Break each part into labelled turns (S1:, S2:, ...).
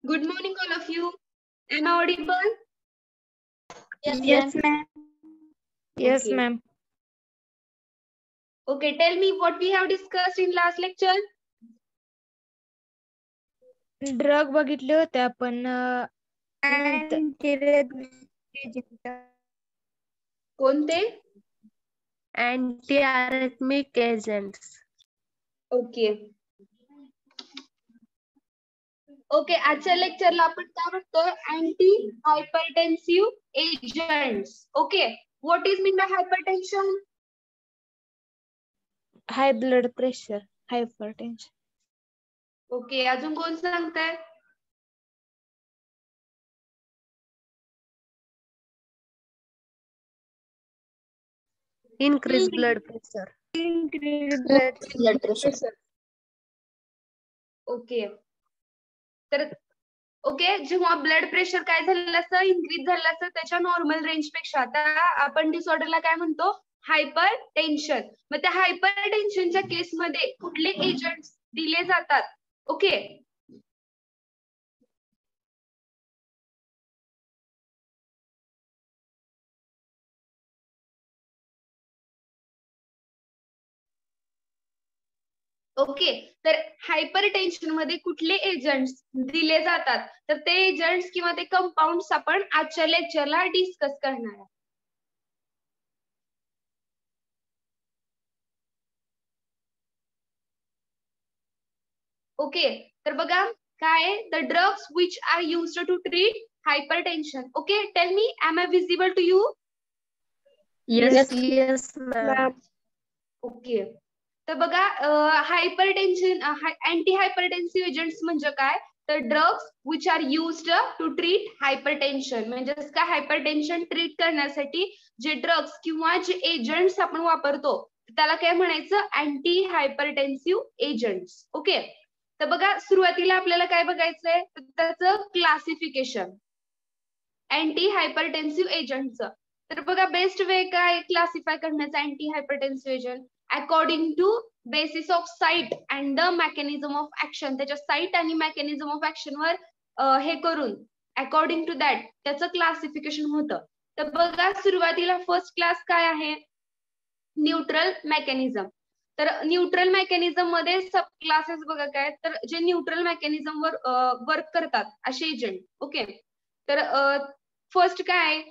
S1: Good morning, all of you. Am I audible?
S2: Yes, ma'am.
S3: Yes,
S1: Okay.
S3: ma'am.
S1: Okay, tell me what we have discussed in last lecture.
S3: Drug बघितले होते आपण
S1: कोणते?
S2: Anti-arrhythmic agents.
S1: Okay okay आजच्या लेक्चरला आपण काय बघतोय anti hypertensive agents. Okay, what is mean by hypertension?
S3: High blood pressure, hypertension.
S1: Okay, अजून कोण सांगताय?
S2: Increased blood pressure.
S3: Blood pressure.
S1: Okay, तर ओके, जेव्हा ब्लड प्रेशर काय झालेलं असतं, इन्क्रीज झालेलं असतं त्याच्या नॉर्मल रेंज पेक्षा, आता आपण डिसऑर्डरला काय म्हणतो? Hyper tension. मग त्या हायपर टेन्शनच्या केसमध्ये कुठले एजंट दिले जातात? ओके, ओके, तर हायपर टेन्शन मध्ये कुठले एजंट्स दिले जातात? तर ते एजंट्स किंवा ते कंपाऊंड्स आपण आजच्या लेक्चरला डिस्कस करणार आहे. ओके, तर बघा काय, the drugs which are used to treat hypertension. Okay, tell me, am I visible to you?
S2: Yes, ma'am.
S1: Okay, तर बघा हायपरटेन्शन अँटी हायपरटेन्सिव्ह एजंट्स म्हणजे काय? तर drugs which are used to treat hypertension, म्हणजे काय, हायपरटेन्शन ट्रीट करण्यासाठी जे drugs किंवा जे एजंट्स आपण वापरतो त्याला काय म्हणायचं? Anti hypertensive agents. ओके, तर बघा सुरुवातीला आपल्याला काय बघायचंय? त्याचं क्लासिफिकेशन अँटी हायपरटेन्सिव्ह एजंटचं. तर बघा बेस्ट वे काय क्लासिफाय करण्याचं anti hypertensive agent? According to basis of site and the mechanism of action. त्याच्या साईट आणि मेकॅनिझम ऑफ ऍक्शन वर हे करून अकॉर्डिंग टू दॅट त्याचं क्लासिफिकेशन होतं. तर बघा सुरुवातीला फर्स्ट क्लास काय आहे? Neutral mechanism. तर न्यूट्रल मेकॅनिझम मध्ये सब क्लासेस बघा काय, तर जे न्यूट्रल मेकॅनिझम वर वर्क करतात असे एजंट. ओके, तर फर्स्ट काय,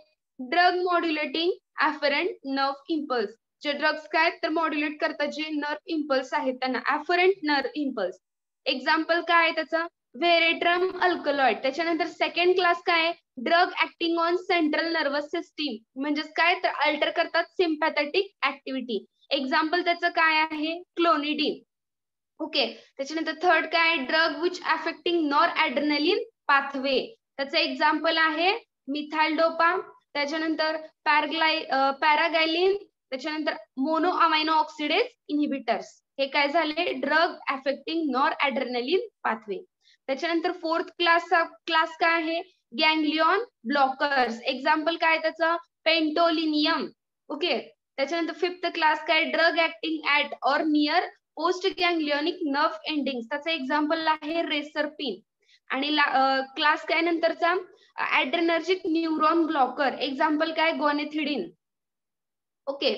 S1: ड्रग मॉड्युलेटिंग अफरंट नर्व इम्पल्स. जे ड्रग्स काय तर मॉड्युलेट करतात जे नर्व इम्पल्स आहेत त्यांना अफरंट नर्व इम्पल्स. एक्झाम्पल काय आहे त्याचा? व्हेरेट्रम अल्कलॉइड. त्याच्यानंतर सेकंड क्लास काय, drug acting on central nervous system, म्हणजेच काय तर अल्टर करतात सिम्पॅथेटिक ऍक्टिव्हिटी. एक्झाम्पल त्याचं काय आहे? क्लोनिडीन. ओके, त्याच्यानंतर थर्ड काय, drug which affecting noradrenaline pathway. त्याचं एक्झाम्पल आहे मिथाइल डोपा, त्याच्यानंतर पॅरागायलिन, त्याच्यानंतर मोनो अमायनो ऑक्सिडेज इन्हिबिटर्स. हे काय झाले? Drug affecting noradrenaline pathway. त्याच्यानंतर फोर्थ क्लास काय आहे? Ganglion blockers. एक्झाम्पल काय त्याचं? पेंटोलिनियम. ओके, त्याच्यानंतर फिफ्थ क्लास काय, drug acting at or near post ganglionic nerve ending. त्याचं एक्झाम्पल आहे रेसरपिन. आणि क्लास काय नंतरचा, ऍड्रेनर्जिक न्यूरॉन ब्लॉकर. एक्झाम्पल काय? गोनेथिडीन. ओके,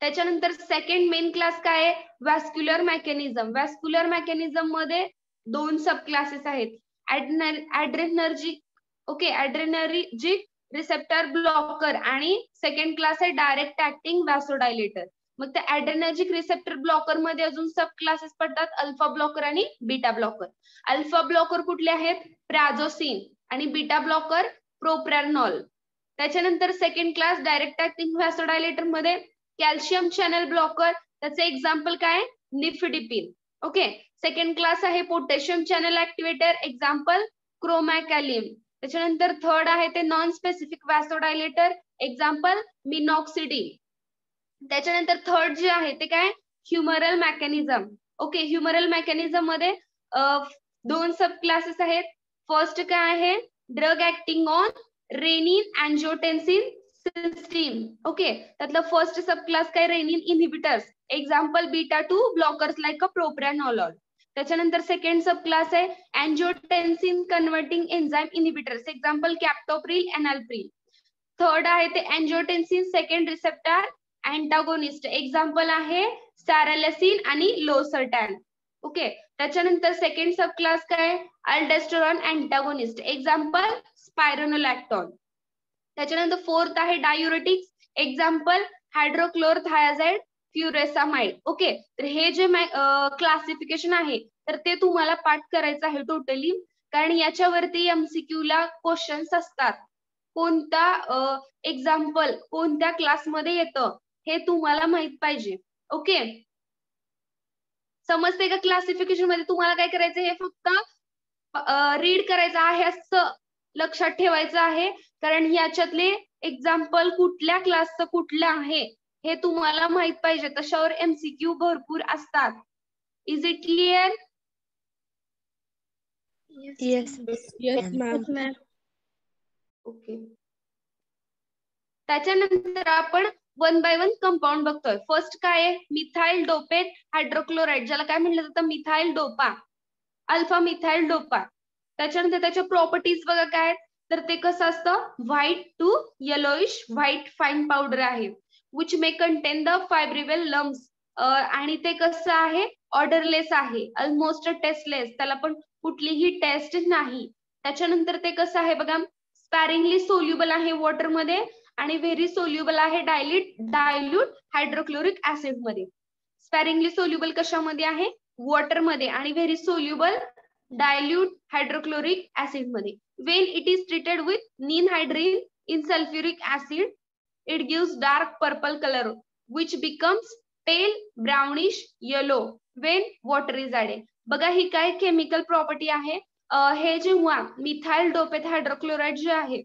S1: त्याच्यानंतर सेकंड मेन क्लास काय आहे? Vascular mechanism. व्हॅस्क्युलर मेकॅनिझम मध्ये दोन सब क्लासेस आहेत, ऍड्रेनर्जिक, ओके, ऍड्रेनर्जिक रिसेप्टर ब्लॉकर आणि सेकंड क्लास आहे डायरेक्ट ऍक्टिंग व्हॅसोडायलेटर. मग त्या ऍड्रेनर्जिक रिसेप्टर ब्लॉकर मध्ये अजून सब क्लासेस पडतात, अल्फा ब्लॉकर आणि बीटा ब्लॉकर. अल्फा ब्लॉकर कुठले आहेत? प्राझोसिन. आणि बीटा ब्लॉकर प्रोप्रॅनॉल. त्याच्यानंतर सेकंड क्लास डायरेक्ट ऍक्टिंग व्हॅसोडायलेटर मध्ये कॅल्शियम चॅनल ब्लॉकर. त्याचं एक्झाम्पल काय? निफिडिपिन. ओके, सेकंड क्लास आहे पोटॅशियम चॅनल ऍक्टिव्हेटर. एक्झाम्पल क्रोमॅकॅलिम. त्याच्यानंतर थर्ड आहे ते नॉन स्पेसिफिक व्हॅसोडायलेटर. Example minoxidil. त्याच्यानंतर थर्ड जे आहे ते काय? Humoral mechanism. Okay, humoral mechanism मध्ये दोन सब क्लासेस आहेत. फर्स्ट काय आहे? Drug acting on renin angiotensin system. Okay, त्यातलं फर्स्ट सब क्लास काय? Renin inhibitors. Example beta 2 blockers like a propranolol. त्याच्यानंतर सेकंड सब क्लास आहे angiotensin converting enzyme inhibitors, example captopril, enalapril. Third आहे ते angiotensin second receptor antagonist, example आहे saralasin आणि losartan. Okay. त्याच्यानंतर second sub class काय अल्डेस्टेरॉन antagonist, example स्पायरोनोलॅक्टोन. त्याच्यानंतर fourth आहे डायुरेटिक्स, एक्झाम्पल हायड्रोक्लोरथायाझाइड, फ्युरेसामाइड. ओके. तर हे जे क्लासिफिकेशन आहे तर ते तुम्हाला पाठ करायचं आहे टोटली, कारण याच्यावरती एमसीक्यू ला क्वेश्चन्स असतात. कोणता एक्झाम्पल कोणत्या क्लासमध्ये येतं हे तुम्हाला माहित पाहिजे. ओके. समजते का? क्लासिफिकेशन मध्ये तुम्हाला काय करायचं, हे फक्त रीड करायचं आहे असं लक्षात ठेवायचं आहे, कारण याच्यातले एक्झाम्पल कुठल्या क्लासचं कुठलं आहे हे तुम्हाला माहित पाहिजे. तशावर एमसीक्यू भरपूर असतात. Is it clear?
S2: Yes, ma'am.
S1: Okay. त्याच्यानंतर आपण वन बाय वन कंपाऊंड बघतोय. फर्स्ट काय आहे मिथाइल डोपेट हायड्रोक्लोराइड, ज्याला काय म्हटलं जातं methyl dopa, alpha methyl dopa. त्याच्यानंतर त्याच्या प्रॉपर्टीज बघा काय, तर ते कसं असतं white to yellowish white fine powder आहे, which may contain the friable lumps, आणि ते कसं आहे ऑर्डरलेस आहे, ऑलमोस्ट टेस्टलेस, त्याला पण कुठलीही टेस्ट नाही. त्याच्यानंतर ते कसं आहे बघा स्पॅरिंगली सोल्युबल आहे वॉटरमध्ये आणि व्हेरी सोल्युबल आहे डायल्यूट हायड्रोक्लोरिक ऍसिड मध्ये. स्पॅरिंगली सोल्युबल कशामध्ये आहे वॉटरमध्ये आणि very soluble dilute hydrochloric acid मध्ये. When it is treated with ninhydrin in sulfuric acid, it gives dark purple color, which becomes pale brownish yellow when water is added. बघा ही काय chemical property आहे. हे जेव्हा methyl डोपेट हायड्रोक्लोराइड जे आहे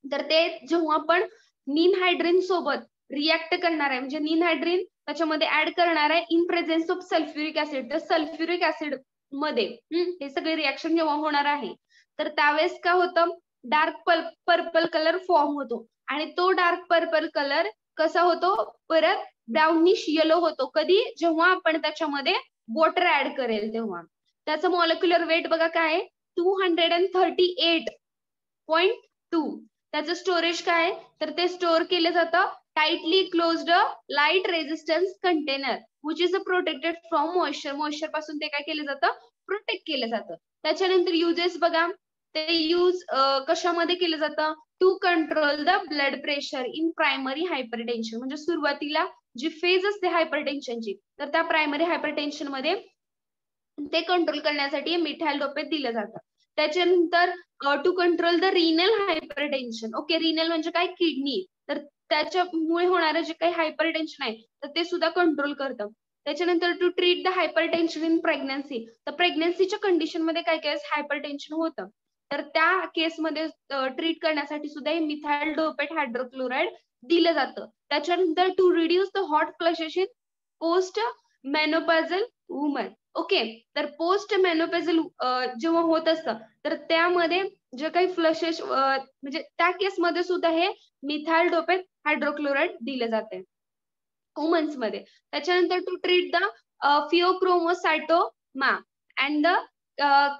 S1: तर ते जेव्हा आपण निनहायड्रिन सोबत रिएक्ट करणार आहे, म्हणजे निनहायड्रिन त्याच्यामध्ये ऍड करणार आहे in presence of sulphuric acid, तर सल्फ्युरिक ऍसिड मध्ये हे सगळे रिएक्शन जेव्हा होणार आहे तर त्यावेळेस काय होतं डार्क पर्पल कलर फॉर्म होतो आणि तो डार्क पर्पल कलर कसा होतो परत ब्राउनिश येलो होतो. कधी जेव्हा आपण त्याच्यामध्ये वॉटर ऍड करेल तेव्हा. त्याचं मॉलिक्युलर वेट बघा काय 238.2. त्याचं स्टोरेज काय तर ते स्टोअर केलं जातं tightly closed light resistance container which is protected from moisture. Moisture पासून ते काय केलं जातं प्रोटेक्ट केलं जातं. त्याच्यानंतर युजेस बघा ते यूज कशामध्ये केलं जातं to control the blood pressure in primary hypertension. म्हणजे सुरुवातीला जी फेज असते हायपरटेन्शनची तर त्या प्रायमरी हायपरटेन्शन मध्ये ते कंट्रोल करण्यासाठी मिथाइल डोपेट दिलं जातं. त्याच्यानंतर to control the renal hypertension. Okay. Renal म्हणजे काय किडनी, तर त्याच्यामुळे होणारं जे काही हायपरटेन्शन आहे तर ते सुद्धा कंट्रोल करतं. त्याच्यानंतर to treat the hypertension in pregnancy, तर प्रेग्नन्सीच्या कंडिशन मध्ये काय काय हायपरटेन्शन होतं तर त्या केसमध्ये ट्रीट करण्यासाठी सुद्धा हे मिथाइल डोपेट हायड्रोक्लोराइड दिलं जातं. त्याच्यानंतर to reduce the hot flushes in post menopausal woman. Okay. तर पोस्ट मेनोपॉझल जेव्हा होत असतं तर त्यामध्ये जे काही फ्लशेस म्हणजे त्या केसमध्ये सुद्धा हे मिथाइल डोपेट हायड्रोक्लोराइड दिलं जाते वुमन्स मध्ये. त्याच्यानंतर to treat the pheochromocytoma and the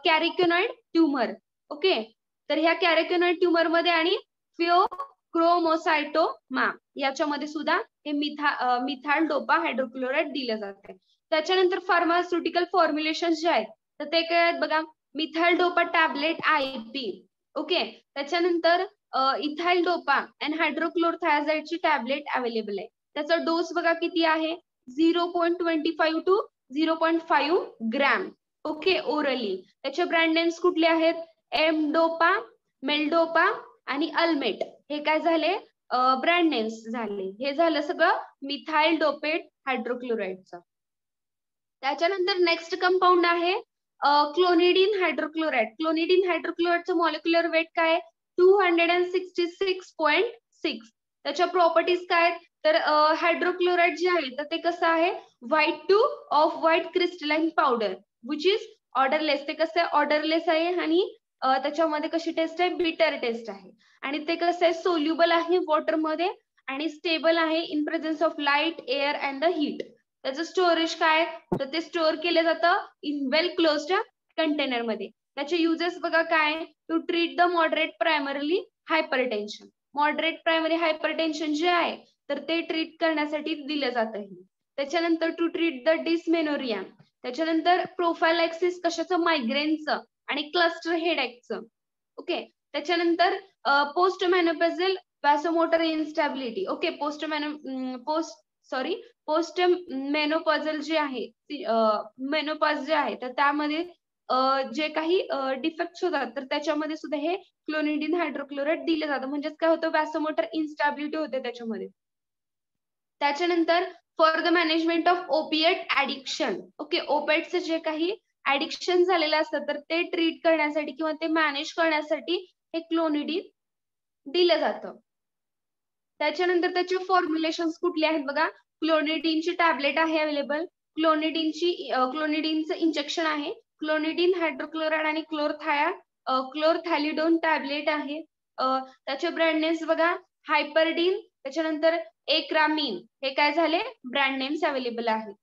S1: carcinoid tumour. Okay. तर ह्या कॅरिकोनॉइड ट्युमर मध्ये आणि फिओक्रोमोसायटोमा याच्यामध्ये सुद्धा हे मिथाइल डोपा हायड्रोक्लोराइड दिलं जाते. त्याच्यानंतर फार्मास्युटिकल फॉर्म्युलेशन जे आहेत तर ते काय आहेत बघा methyl dopa tablet IP. Okay. त्याच्यानंतर इथाइल डोपा अँड हायड्रोक्लोरथायाझाइडची टॅबलेट अवेलेबल आहे. त्याचा डोस बघा किती आहे 0.25 to 0.5 ग्रॅम. ओके. ओरली. त्याचे ब्रँड नेम्स कुठले आहेत एमडोपा, मेलडोपा आणि अल्मेट. हे काय झाले ब्रँड नेम्स झाले. हे झालं सगळं मिथाइल डोपेट हायड्रोक्लोराइडचं. त्याच्यानंतर नेक्स्ट कंपाऊंड आहे क्लोनिडीन हायड्रोक्लोराइड. क्लोनिडीन हायड्रोक्लोराइडचं मॉलिक्युलर वेट काय 266.6. त्याच्या प्रॉपर्टीज काय तर हायड्रोक्लोराइड जे आहे तर ते कसं आहे white two off white crystalline powder which is odourless. ते कसं आहे ऑर्डरलेस आहे आणि त्याच्यामध्ये कशी टेस्ट आहे बिटर टेस्ट आहे आणि ते कसं आहे सोल्युबल आहे वॉटरमध्ये आणि स्टेबल आहे in presence of light air and the heat. त्याचं स्टोरेज काय, तर ते स्टोअर केलं जातं इन वेल क्लोज्ड कंटेनर मध्ये. त्याचे युजेस बघा काय, to treat the moderate primarily hypertension. Moderate primary hypertension जे आहे तर ते ट्रीट करण्यासाठी दिलं जातं. त्याच्यानंतर टू ट्रीट द डिसमेनोरिया. त्याच्यानंतर प्रोफायलॅक्सिस कशाचं, मायग्रेनचं आणि क्लस्टर हेडेकचं. ओके. त्याच्यानंतर post menopausal vasomotor instability. Okay. Post menopausal जे आहे, मेनोपॉज जे आहे तर त्यामध्ये जे काही डिफेक्ट्स होतात तर त्याच्यामध्ये सुद्धा हे क्लोनिडीन हायड्रोक्लोराइड दिले जातं. म्हणजेच काय होतं, व्हॅसोमोटर इन्स्टॅबिलिटी होते त्याच्यामध्ये. त्याच्यानंतर for the management of opiate addiction. Okay. ओपिएटचं जे काही ऍडिक्शन झालेलं असतं तर ते ट्रीट करण्यासाठी किंवा ते मॅनेज करण्यासाठी हे क्लोनिडीन दिलं जातं. त्याच्यानंतर त्याचे फॉर्म्युलेशन कुठले आहेत बघा, क्लोनिडीनची टॅबलेट आहे अवेलेबल, क्लोनिडीनचं इंजेक्शन आहे, क्लोनिडीन हायड्रोक्लोराइड आणि क्लोरथॅलिडोन टॅबलेट आहे. त्याचे ब्रँड नेम्स बघा, हायपरडीन, त्याच्यानंतर एक्रामीन, हे काय झाले ब्रँड नेम्स अवेलेबल आहेत.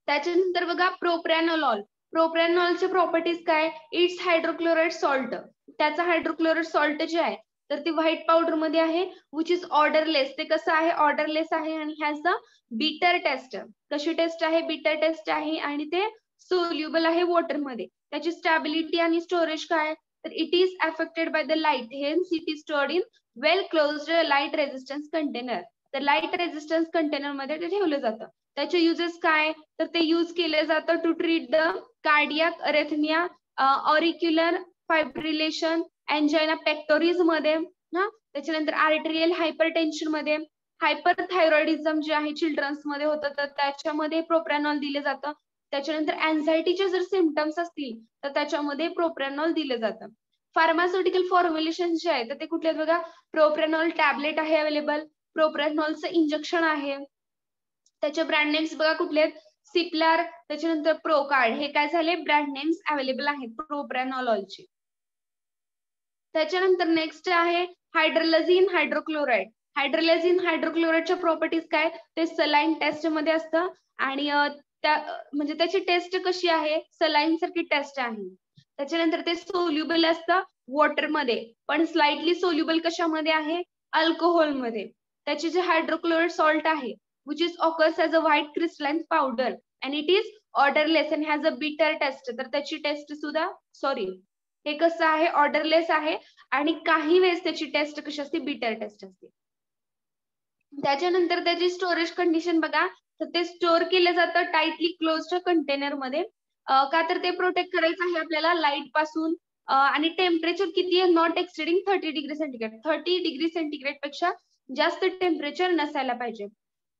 S1: त्याच्यानंतर बघा प्रोप्रॅनोलॉल. प्रोप्रॅनोलचे प्रॉपर्टीज काय, इट्स हायड्रोक्लोराइड सॉल्ट. त्याचा हायड्रोक्लोराइड सॉल्ट जे आहे तर ती व्हाईट पावडर मध्ये आहे, विच इज ऑर्डरलेस. ते कसं आहे, ऑर्डरलेस आहे आणि ह्याच बीटर टेस्ट. कशी टेस्ट आहे, बीटर टेस्ट आहे आणि ते सोल्युबल आहे वॉटर मध्ये. त्याची स्टॅबिलिटी आणि स्टोरेज काय, तर it is affected by the light, hence it is stored in well closed light resistance container. तर लाईट रेझिस्टन्स कंटेनर मध्ये ते ठेवलं जातं. त्याचे युजेस काय, तर ते यूज केले जातं to treat the cardiac arrhythmia, auricular fibrillation, angina pectoris मध्ये, त्याच्यानंतर आर्टेरियल हायपरटेन्शन मध्ये, हायपरथायरॉइडिझम जे आहे चिल्ड्रन्स मध्ये होतं तर त्याच्यामध्ये प्रोप्रॅनॉल दिले जातं. त्याच्यानंतर अँझायटीचे जर सिम्पटम्स असतील तर त्याच्यामध्ये प्रोप्रॅनॉल दिलं जातं. फार्मास्युटिकल फॉर्म्युलेशन जे आहे तर ते कुठले आहेत बघा, प्रोप्रॅनॉल टॅबलेट आहे अवेलेबल, प्रोप्रॅनॉलचं इंजेक्शन आहे. त्याचे ब्रँड नेम्स बघा कुठले आहेत, सिप्लार, त्याच्यानंतर प्रोकार्ड, हे काय झाले ब्रँड नेम्स अवेलेबल आहेत प्रोप्रॅनॉलचे. त्याच्यानंतर नेक्स्ट आहे हायड्रोलझिन हायड्रोक्लोराइड. हायड्रोलझिन हायड्रोक्लोराइडच्या प्रॉपर्टीज काय, ते सलाईन टेस्ट मध्ये असतं आणि म्हणजे त्याची टेस्ट कशी आहे, सलाईन सारखी टेस्ट आहे. त्याच्यानंतर ते सोल्युबल असतं वॉटर मध्ये, पण स्लाइटली सोल्युबल कशामध्ये आहे, अल्कोहोल मध्ये. त्याचे जे हायड्रोक्लोराइड सॉल्ट आहे which is occurs as a white crystalline powder and it is odorless and has a bitter taste. तर त्याची टेस्ट सुद्धा हे कसं आहे, ऑर्डरलेस आहे आणि काही वेळेस त्याची टेस्ट कशी असते, बिटर टेस्ट असते. त्याच्यानंतर त्याची स्टोरेज कंडिशन बघा, तर ते स्टोअर केलं जातं टाईटली क्लोज्ड कंटेनर मध्ये. का तर ते प्रोटेक्ट करायचं आहे आपल्याला लाईट पासून. आणि टेम्परेचर किती आहे, not exceeding 30 degree centigrade. 30 degree centigrade पेक्षा जास्त टेम्परेचर नसायला पाहिजे.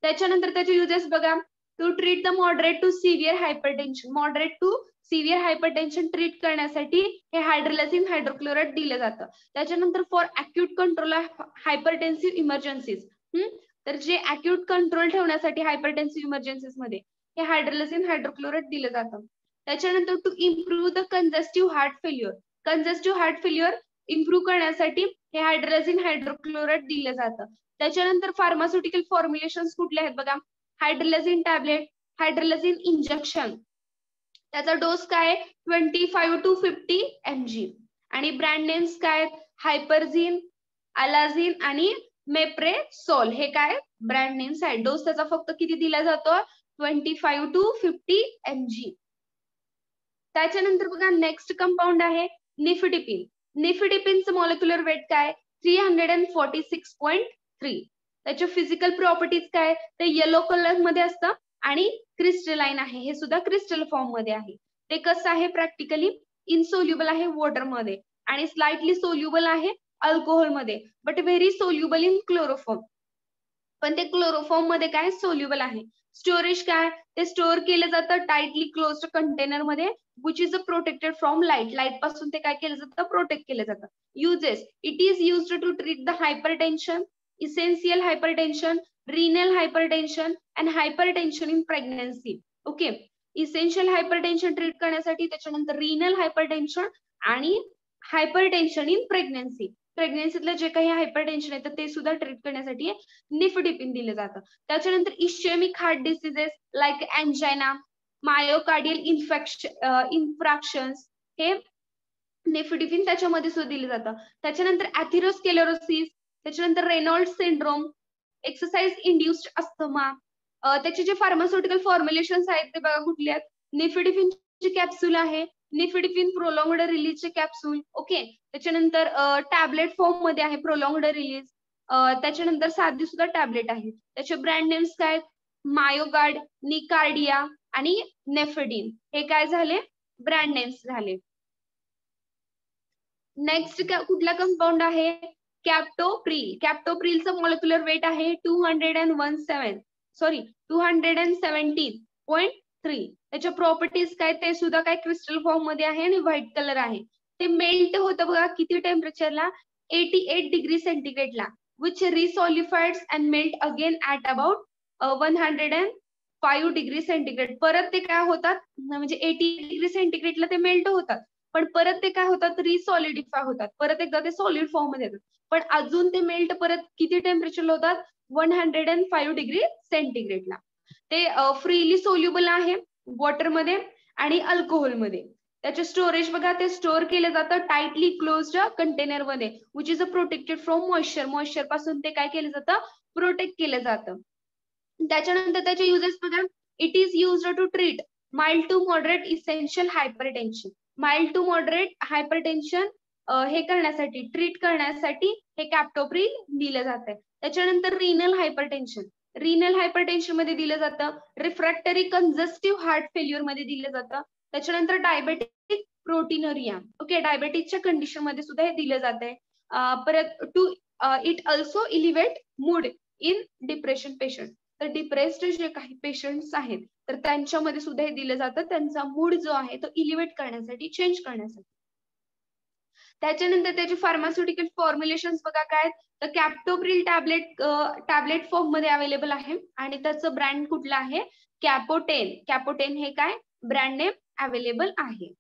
S1: त्याच्यानंतर त्याचे युजेस बघा, to treat the moderate to severe hypertension. Moderate to severe hypertension treat करण्यासाठी हे हायड्रोलझिन हायड्रोक्लोराइड दिलं जातं. त्याच्यानंतर for acute control of hypertensive emergencies, तर जे अक्यूट कंट्रोल ठेवण्यासाठी हायपरटेन्सिव्ह इमर्जन्सीज मध्ये हे हायड्रोलझिन हायड्रोक्लोराइड दिलं जातं. त्याच्यानंतर to improve the congestive heart failure. Congestive heart failure improve करण्यासाठी हे हायड्रोलझिन हायड्रोक्लोराइड दिलं जातं. त्याच्यानंतर फार्मास्युटिकल फॉर्म्युलेशन कुठले आहेत बघा, हायड्रोलझिन टॅबलेट, हायड्रोलझिन इंजेक्शन. त्याचा डोस काय 25 to 50 mg आणि ब्रँड नेम्स काय, हायपरझिन, अलाझिन आणि मेप्रेसोल, हे काय ब्रँड नेम्स आहेत. डोस त्याचा फक्त किती दिला जातो, 25 to 50 mg. त्याच्यानंतर बघा नेक्स्ट कंपाऊंड आहे निफिडिपिन. निफिडिपिनचं मॉलिक्युलर वेट काय, 346.3. त्याचे फिजिकल प्रॉपर्टीज काय, ते येलो कलर मध्ये असतं आणि क्रिस्टलाइन आहे, हे सुद्धा क्रिस्टल फॉर्म मध्ये आहे. ते कसं आहे, प्रॅक्टिकली इनसोल्युबल आहे वॉटर मध्ये आणि स्लाइटली सोल्युबल आहे अल्कोहोल मध्ये, but very soluble in chloroform. पण ते क्लोरोफॉर्म मध्ये काय सोल्युबल आहे. स्टोरेज काय, ते स्टोअर केलं जातं टाईटली क्लोज्ड कंटेनर मध्ये which is protected from light. Light पासून ते काय केलं जातं, प्रोटेक्ट केलं जातं. Uses, it is used to treat the hypertension, essential hypertension, renal hypertension and hypertension in pregnancy. Okay. Essential hypertension treat करण्यासाठी, त्याच्यानंतर रिनल हायपरटेन्शन आणि हायपरटेन्शन इन प्रेग्नन्सी. प्रेग्नेन्सीतलं जे काही हायपरटेन्शन आहे तर ते सुद्धा ट्रीट करण्यासाठी निफेडिपिन दिलं जातं. त्याच्यानंतर ischemic heart diseases like angina, myocardial infarctions हे निफेडिपिन त्याच्यामध्ये सुद्धा दिलं जातं. त्याच्यानंतर ॲथेरोस्क्लेरोसिस, त्याच्यानंतर Raynaud syndrome, exercise induced asthma, त्याचे जे फार्मास्युटिकल फॉर्म्युलेशन्स आहेत ते बघा कुठले आहेत. निफेडिपिनची कॅप्सूल आहे, निफेडिपिन प्रोलॉंग्ड रिलीजचे कॅप्सूल. ओके, त्याच्यानंतर टॅबलेट फॉर्म मध्ये आहे प्रोलॉंग्ड रिलीज. त्याच्यानंतर साधी सुद्धा टॅबलेट आहे. त्याचे ब्रँड नेम्स काय, मायोगार्ड, निकार्डिया आणि नेफेडिन. हे काय झाले, ब्रँड नेम्स झाले. नेक्स्ट कुठला कंपाऊंड आहे, कॅप्टोप्रिल. कॅप्टोप्रिलचं मॉलिक्युलर वेट आहे 217.3. त्याच्या प्रॉपर्टीज काय, ते सुद्धा काय क्रिस्टल फॉर्म मध्ये आहे आणि व्हाईट कलर आहे. ते मेल्ट होतं बघा किती टेम्परेचरला, 88 डिग्री सेंटीग्रेडला, which resolidifies and melt again at about 105 degree centigrade. परत ते काय होतात, म्हणजे 80 डिग्री सेंटीग्रेडला ते मेल्ट होतात, पण परत ते काय होतात, रिसॉलिडिफाय होतात, परत एकदा ते सॉलिड फॉर्म मध्ये येतात. पण अजून ते मेल्ट परत किती टेम्परेचरला होतात, 105 डिग्री सेंटीग्रेडला. ते फ्रीली सोल्युबल आहे वॉटरमध्ये आणि अल्कोहोलमध्ये. त्याचे स्टोरेज बघा, ते स्टोअर केलं जातं टाइटली क्लोज्ड कंटेनर मध्ये, which is a protected from moisture. Moisture पासून ते काय केलं जातं, प्रोटेक्ट केलं जातं. त्याच्यानंतर त्याचे युजेस बघा, it is used to treat mild to moderate essential hypertension. Mild to moderate hypertension हे करण्यासाठी, ट्रीट करण्यासाठी हे कॅप्टोप्रिल दिलं जात आहे. त्याच्यानंतर रिनल हायपरटेन्शन. रिनल हायपरटेन्शन मध्ये दिलं जातं. रिफ्रॅक्टरी कंजस्टिव्ह हार्ट फेल्युअर मध्ये दिलं जातं. त्याच्यानंतर डायबेटिक प्रोटीनरिया. ओके, डायबेटिसच्या कंडिशन मध्ये सुद्धा हे दिलं जात आहे. परत to it also elevate mood in depression patient. तर डिप्रेस्ड जे काही पेशंट्स आहेत तर त्यांच्यामध्ये सुद्धा हे दिलं जातं, त्यांचा मूड जो आहे तो इलिव्हेट करण्यासाठी, चेंज करण्यासाठी. त्याच्यानंतर त्याचे फार्मास्युटिकल फॉर्म्युलेशन्स बघा काय, तर कॅप्टोप्रिल टॅबलेट फॉर्म मध्ये अवेलेबल आहे आणि त्याचं ब्रँड कुठलं आहे, कॅपोटेन. कॅपोटेन हे काय ब्रँड नेम अवेलेबल आहे.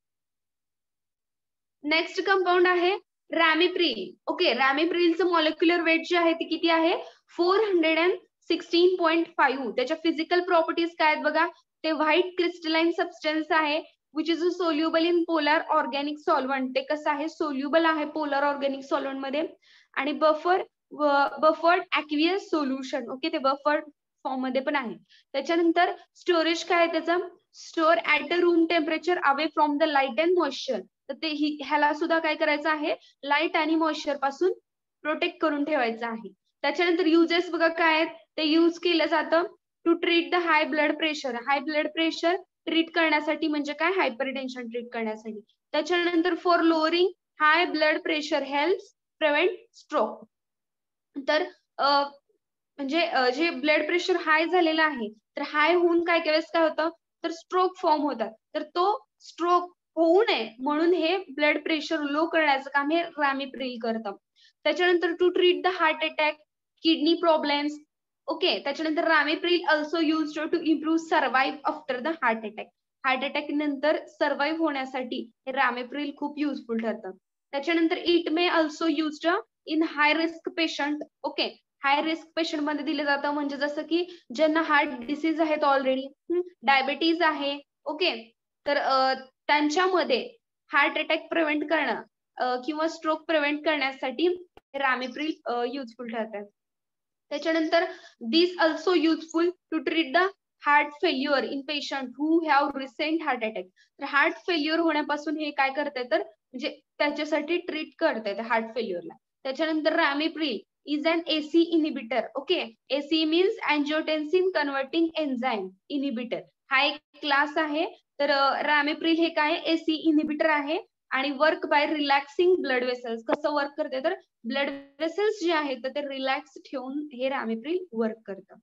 S1: नेक्स्ट कंपाऊंड आहे रॅमिप्रिल. ओके, रॅमिप्रिलचं मॉलिक्युलर वेट जे आहे ते किती आहे, 416.5. त्याच्या फिजिकल प्रॉपर्टीज काय आहेत बघा, ते व्हाईट क्रिस्टलाइन सबस्टन्स आहे, which is soluble in polar organic solvent. ते कसं आहे, सोल्युबल आहे पोलर ऑर्गॅनिक सॉल्व्हंट मध्ये आणि बफर्ड ॲक्वियस सोल्युशन. ओके, ते बफर्ड फॉर्म मध्ये पण आहे. त्याच्यानंतर स्टोरेज काय आहे त्याचं, store at a room temperature away from the light and moisture. तर ते ह्याला सुद्धा काय करायचं आहे, लाईट आणि मॉइश्चर पासून प्रोटेक्ट करून ठेवायचं आहे. त्याच्यानंतर युजेस बघा काय आहेत, ते यूज केलं जातं to treat the high blood pressure. High blood pressure treat करण्यासाठी, म्हणजे काय, हायपरटेन्शन ट्रीट करण्यासाठी. त्याच्यानंतर for lowering high blood pressure helps prevent stroke. तर म्हणजे जे ब्लड प्रेशर हाय झालेलं आहे तर हाय होऊन काय वेळेस काय होतं, तर स्ट्रोक फॉर्म होतात. तर तो स्ट्रोक होऊ नये म्हणून हे ब्लड प्रेशर लो करण्याचं काम हे रॅमिप्रिल करतं. त्याच्यानंतर to treat the heart attack, kidney problems. Okay, त्याच्यानंतर ramipril also used to improve survive after the heart attack. Heart attack नंतर सर्व्हाइव्ह होण्यासाठी हे रॅमिप्रिल खूप युजफुल ठरतं. त्याच्यानंतर it may also used in high risk patient. Okay, high risk patient मध्ये दिलं जातं, म्हणजे जसं की ज्यांना हार्ट डिसीज आहेत ऑलरेडी, डायबिटीज आहे. ओके, तर त्यांच्यामध्ये हार्ट अटॅक प्रिव्हेंट करणं किंवा स्ट्रोक प्रिव्हेंट करण्यासाठी रॅमिप्रिल युजफुल ठरतात. त्याच्यानंतर this also useful to treat the heart failure in patient who have recent heart attack. तर हार्ट फेल्युअर होण्यापासून हे काय करते, तर म्हणजे त्याच्यासाठी ट्रीट करते हार्ट फेल्युअरला. त्याच्यानंतर रॅमिप्रिल is an AC inhibitor. Okay, AC means angiotensin converting enzyme inhibitor. हा एक क्लास आहे. तर रॅमिप्रिल हे काय, AC इनिबिटर आहे आणि work by relaxing blood vessels. कसं वर्क करते, तर ब्लड वेसल्स जे आहेत तर ते रिलॅक्स ठेवून हे रॅमिप्रिल वर्क करतं.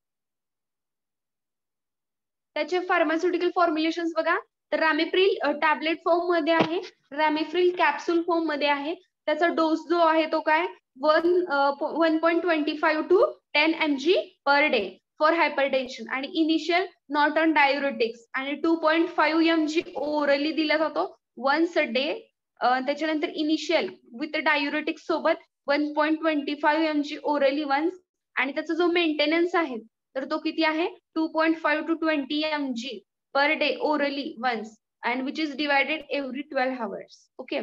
S1: त्याचे फार्मास्युटिकल फॉर्म्युलेशन्स बघा, तर रॅमिप्रिल टॅबलेट फॉर्म मध्ये आहे, रॅमिप्रिल कॅप्सूल फॉर्म मध्ये आहे. त्याचा डोस जो आहे तो काय 1.25 to 10 mg per day for hypertension आणि इनिशियल नॉट ऑन डायुरेटिक्स आणि 2.5 mg ओरली दिला जातो वन्स अ डे. त्याच्यानंतर इनिशियल विथ डायुरेटिक्स सोबत 1.25 mg ओरली वन्स, आणि त्याचा जो मेंटेनन्स आहे तर तो किती आहे 2.5 to 20 mg per day orally once, and which is divided every 12 hours. ओके,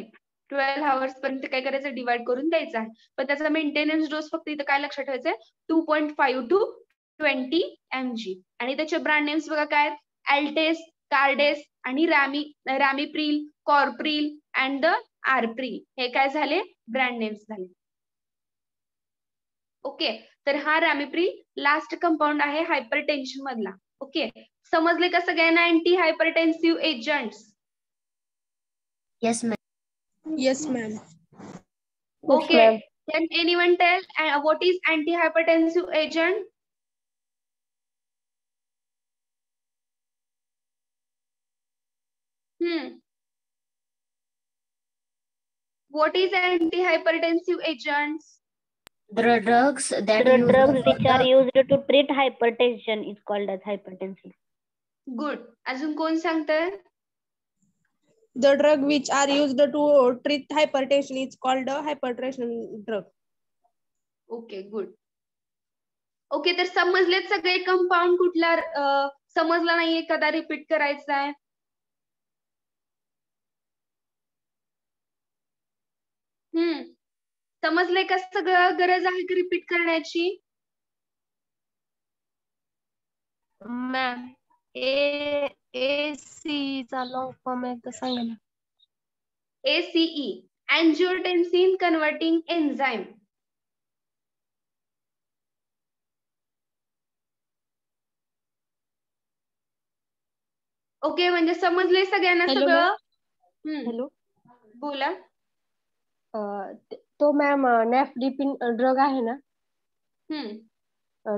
S1: 12 hours पर्यंत काय करायचं डिवाइड करून द्यायचं आहे. पण त्याचा मेंटेनन्स डोस फक्त इथं काय लक्षात ठेवायचं 2.5 to 20 mg. आणि त्याचे ब्रँड नेम्स बघा काय आहेत, अल्टेस, कार्डेस आणि रॅमीप्रिल, कॉर्प्रिल अँड द आरप्रिल, हे काय झाले ब्रँड नेम्स झाले. ओके, तर हा रॅमीप्रिल लास्ट कंपाऊंड आहे हायपरटेन्शन मधला. ओके, समजले का सगळ्यांना anti hypertensive agents?
S2: Yes, ma'am.
S3: Yes, ma'am.
S1: Okay, can anyone tell what is antihypertensive agent? What is antihypertensive agents?
S2: The drugs that
S4: The
S2: used
S4: drugs
S2: for
S4: which are
S2: the
S4: used to treat hypertension is called as hypertensive.
S1: Good. अजून कोण सांगतंय?
S3: The drug which are used to treat hypertension is called a hypertension drug.
S1: Okay, good. Okay, तर समजलेत सगळे compound कुठला समजला नाही एखादा repeat करायचा आहे? समजले का सगळं, गरज आहे का रिपीट करण्याची?
S5: मॅम ACE चा लॉंग फॉर्म एकदा सांगा ना.
S1: ACE, angiotensin converting enzyme. Okay, म्हणजे समजले सगळ्यांना सगळं?
S5: हॅलो,
S1: बोला.
S5: तो मॅम नॅफ्डिपिन ड्रग आहे ना,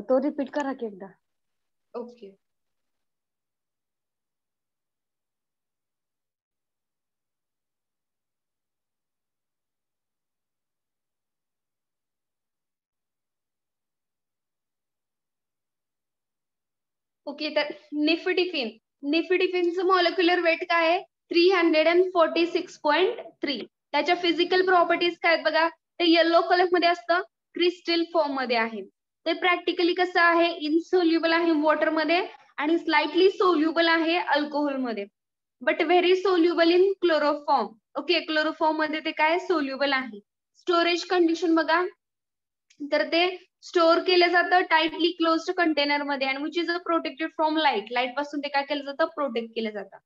S5: तो रिपीट करा की एकदा.
S1: ओके, ओके, तर निफिडिफिनचं मॉलिक्युलर वेट काय आहे 346.3. त्याच्या फिजिकल प्रॉपर्टीज काय आहेत बघा, ते येलो कलर मध्ये असतं, क्रिस्टल फॉर्म मध्ये आहे. ते प्रॅक्टिकली कसं आहे, इनसोल्युबल आहे वॉटर मध्ये आणि स्लाइटली सोल्युबल आहे अल्कोहोल मध्ये, but very soluble in chloroform. Okay, chloroform मध्ये ते काय सोल्युबल आहे. स्टोरेज कंडिशन बघा, तर ते स्टोअर केलं जातं टाइटली क्लोज्ड कंटेनर मध्ये, आणि which is protected from light. Light पासून ते काय केलं जातं, प्रोटेक्ट केलं जातं.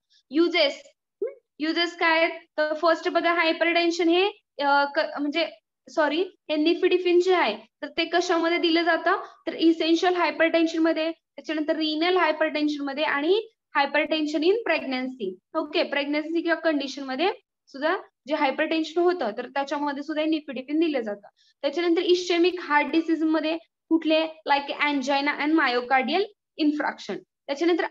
S1: युजेस काय आहेत, तर फर्स्ट बघा, हायपरटेन्शन हे म्हणजे सॉरी हे निफिडिफिन जे आहे तर ते कशामध्ये दिलं जातं, तर इसेन्शियल हायपरटेन्शन मध्ये, त्याच्यानंतर रिनल हायपरटेन्शन मध्ये आणि hypertension in pregnancy. Okay, pregnancy किंवा कंडिशन मध्ये सुद्धा जे हायपरटेन्शन होतं तर त्याच्यामध्ये सुद्धा निफिडिफिन दिलं जातं. त्याच्यानंतर इश्चेमिक हार्ट डिसीज मध्ये कुठले, लाईक अँजायना अँड मायोकार्डियल इन्फ्रॅक्शन. त्याच्यानंतर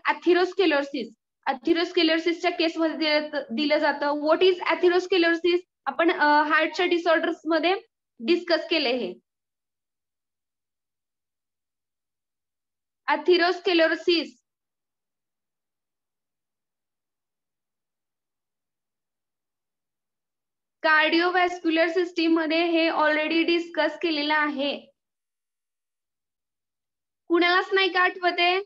S1: अथिरोस्क्लेरोसिसच्या केसमध्ये दिलं जातं. व्हॉट इज अथिरोस्क्लेरोसिस, आपण हार्टच्या डिसऑर्डर्स मध्ये डिस्कस केले हे. अथिरोस्क्लेरोसिस कार्डिओव्हॅस्क्युलर सिस्टीम मध्ये हे ऑलरेडी डिस्कस केलेलं आहे. कुणालाच नाही का आठवत आहे?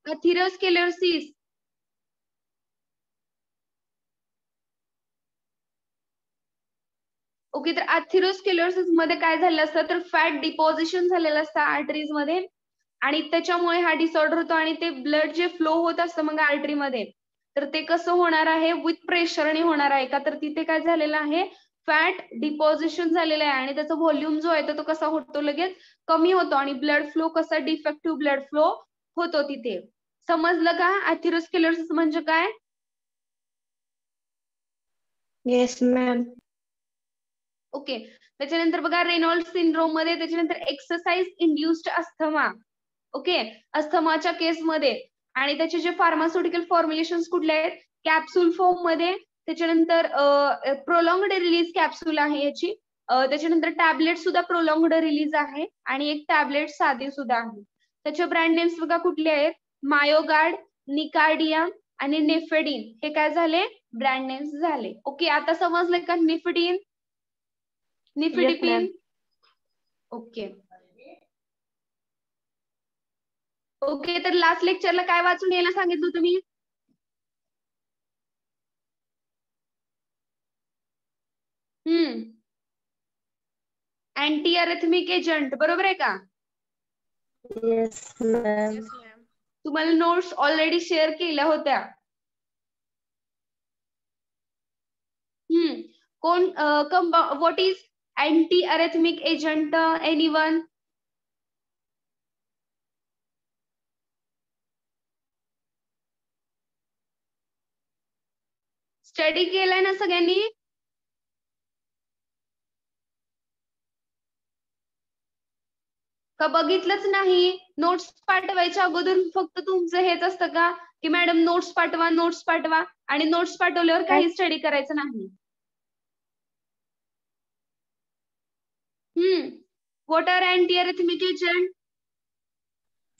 S1: अथिरोस्क्लेरोसिस ओके, तर अथिरोस्क्लेरोसिस मध्ये काय झालं असतं, तर फॅट डिपॉझिशन झालेलं असतं आर्टरीज मध्ये, आणि त्याच्यामुळे हा डिसऑर्डर होतो आणि ते ब्लड जे फ्लो होत असतं मग आर्टरी मध्ये, तर ते कसं होणार आहे, विथ प्रेशरने होणार आहे का, तर तिथे काय झालेलं आहे, फॅट डिपॉझिशन झालेलं आहे आणि त्याचा व्हॉल्यूम जो आहे तो कसा होतो, लगेच कमी होतो आणि ब्लड फ्लो कसा डिफेक्टिव्ह ब्लड फ्लो होतो तिथे. समजलं का अथिरोस्क्लेरोसिस म्हणजे काय?
S3: Yes, ma'am.
S1: ओके, त्याच्यानंतर बघा रेनॉल्ड सिंड्रोम मध्ये, त्याच्यानंतर एक्सरसाइज इंड्युस्ड अस्थमा. ओके, अस्थमाच्या केसमध्ये, आणि त्याचे जे फार्मास्युटिकल फॉर्म्युलेशन कुठले आहेत, कॅप्सूल फॉर्म मध्ये, त्याच्यानंतर प्रोलॉंगड रिलीज कॅप्सूल आहे याची, त्याच्यानंतर टॅबलेट सुद्धा प्रोलॉंगड रिलीज आहे आणि एक टॅबलेट साधी सुद्धा आहे. त्याचे ब्रँड नेम्स बघा कुठले आहेत, मायोगार्ड, निकार्डियम आणि नेफेडिन हे काय झाले, ब्रँड नेम्स झाले. ओके, आता समजले का निफिडीन, निफिडिपिन? ओके ओके, तर लास्ट लेक्चरला काय वाचून यायला सांगितलं तुम्ही? अँटी अरेथमिक एजंट, बरोबर आहे का?
S5: Yes ma'am.
S1: तुम्हाला नोट्स ऑलरेडी शेअर केल्या होत्या. कोण what is anti arrhythmic agent? Anyone? Study केलाय ना सगळ्यांनी? का बघितलंच नाही? नोट्स पाठवायच्या अगोदर फक्त तुमचं हेच असतं का की मॅडम नोट्स पाठवा, नोट्स पाठवा, आणि नोट्स पाठवल्यावर काही स्टडी करायचं नाही? What are anti arrhythmic agent?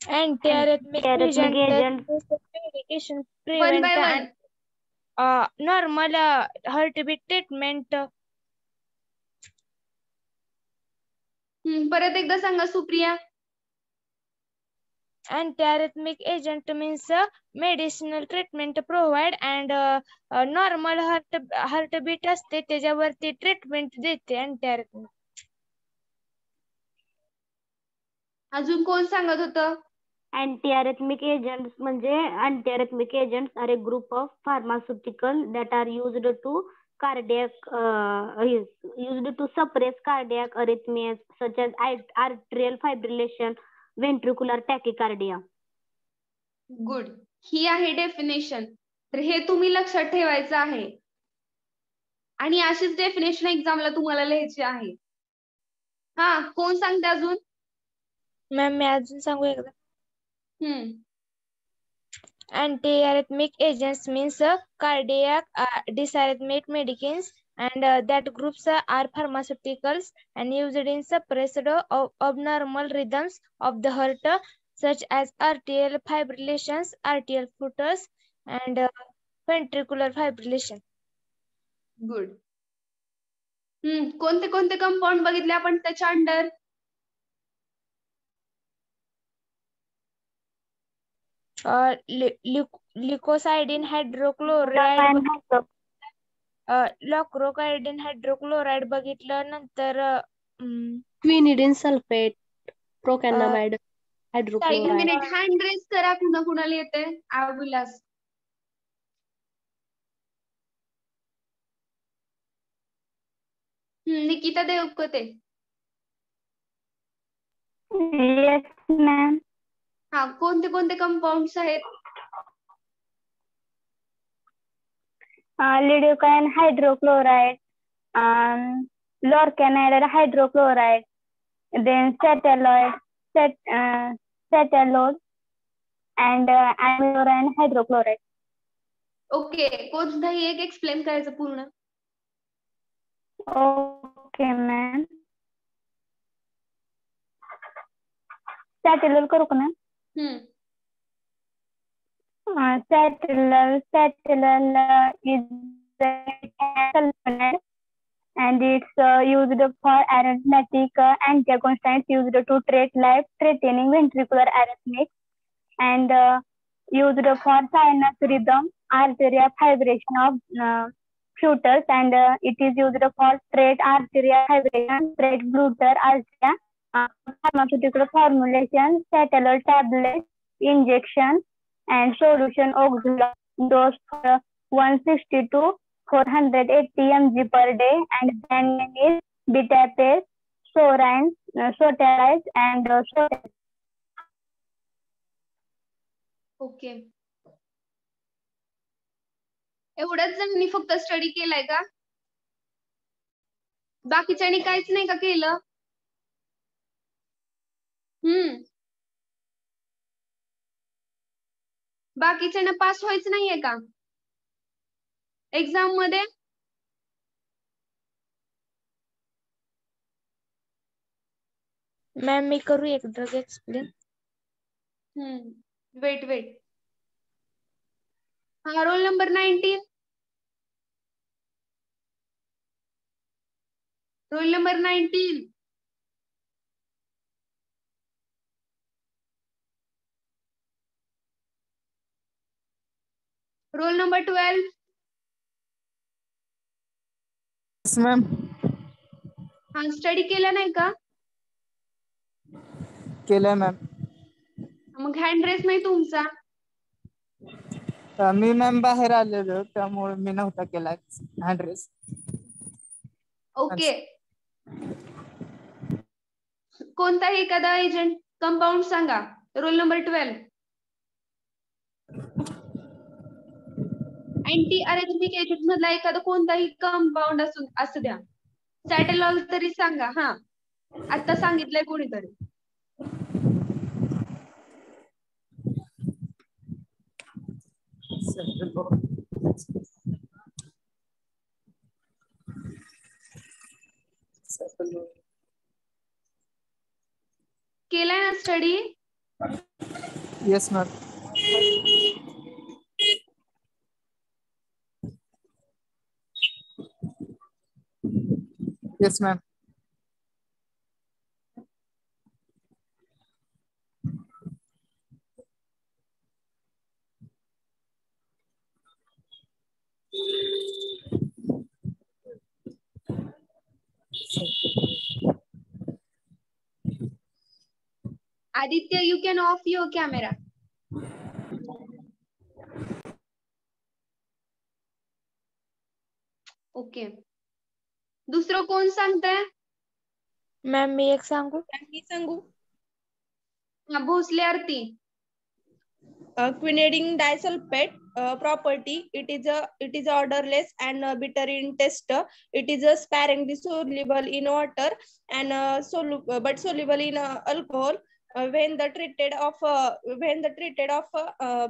S3: Anti-arrhythmic
S4: Arrhythmic agent.
S3: medication
S1: one
S3: prevent
S1: by one.
S3: normal heartbeat treatment.
S1: परत एकदा सांगा Supriya.
S3: Anti-arrhythmic agent means medicinal treatment provide and normal heartbeat असते त्याच्यावरती ट्रीटमेंट देते anti-arrhythmic.
S1: अजून कोण सांगत होतं?
S4: Anti-arrhythmic agents म्हणजे anti-arrhythmic agents are a group of pharmaceutical that are used to suppress cardiac arrhythmias such as atrial fibrillation, ventricular tachycardia.
S1: Good, ही आहे डेफिनेशन. तर हे तुम्ही लक्षात ठेवायचं आहे आणि अशीच डेफिनेशन एक्झामला तुम्हाला लिहायची आहे. हा, कोण सांगते अजून?
S3: मॅम मी अजून सांगू एकदा.
S1: हम्म
S3: Anti-arrhythmic agents means cardiac dysarrhythmic medicines and that groups are pharmaceuticals and used in suppressed abnormal rhythms of the heart such as atrial fibrillations, atrial flutters and ventricular fibrillation.
S1: Good. कोणते कोणते compound बघितले आपण त्याच्या under?
S3: Leukocidine hydrochloride, locrocidine hydrochloride बघितलं. नंतर
S5: quinidine sulphate, प्रोकॅनामाइड,
S1: एक
S5: हायड्रोक्लोराइड.
S1: Minute, hand raise करा कुणा कुणाला येते. अविलास. निकिता देवकोते.
S4: Yes, ma'am.
S1: हा, कोणते कोणते कंपाऊंड्स आहेत?
S4: Lidocaine hydrochloride, lorcainide hydrochloride, then cetalose and amilorine hydrochloride.
S1: Okay, कोणताही एक एक्सप्लेन करायचं पूर्ण.
S4: Okay, ma'am. Cetalose करू का ma'am? Cetalose is sulfonide and it's used for arithmetic anticonstants used to treat life-threatening ventricular arrhythmias and used for sinus rhythm, arterial fibrillation of flutters and it is used for straight arterial fibrillation, straight bluter arteria, pharmaceutical formulation, cetalose tablets, injection and solution oxalate dose for 160 to 480 mg per day and brand name is Bitapase, Sorine, Sotalise and Sotalise.
S1: Okay, एवढ्याच जणांनी फक्त study केलाय का? बाकीच्यांनी काहीच नाही का केलं? बाकीच्यांना पास व्हायचं नाहीये का एक्झाम मध्ये?
S3: मॅम मी करू एक ड्रग एक्सप्लेन.
S1: वेट. हा, roll number 19. Roll number 19. Roll number 12.
S6: Yes, ma'am.
S1: हा, स्टडी केला नाही का?
S6: केलंय मॅम.
S1: मग हँड रेस नाही तुमचा.
S6: मी मॅम बाहेर आलेलो त्यामुळे मी नव्हता केला हँड रेस.
S1: ओके. कोणताही एखादा एजंट कंपाऊंड सांगा. Roll number 12. Anti arrhythmic agent मधला एखादा कोणताही कंपाऊंड असू द्या. सॅटेलॉल तरी सांगा. हा, आता सांगितलंय कोणीतरी. केलाय ना study?
S6: Yes ma'am. Yes ma'am.
S1: Aditya, you can off your camera. Okay. दुसरं कोण सांगताय?
S3: मॅम मी एक सांगू?
S7: मी सांगू.
S1: भोसले आरती.
S7: Quinidine disulfate property. It is odorless and bitter in taste. It is sparingly soluble in water and but soluble in alcohol. When the treated of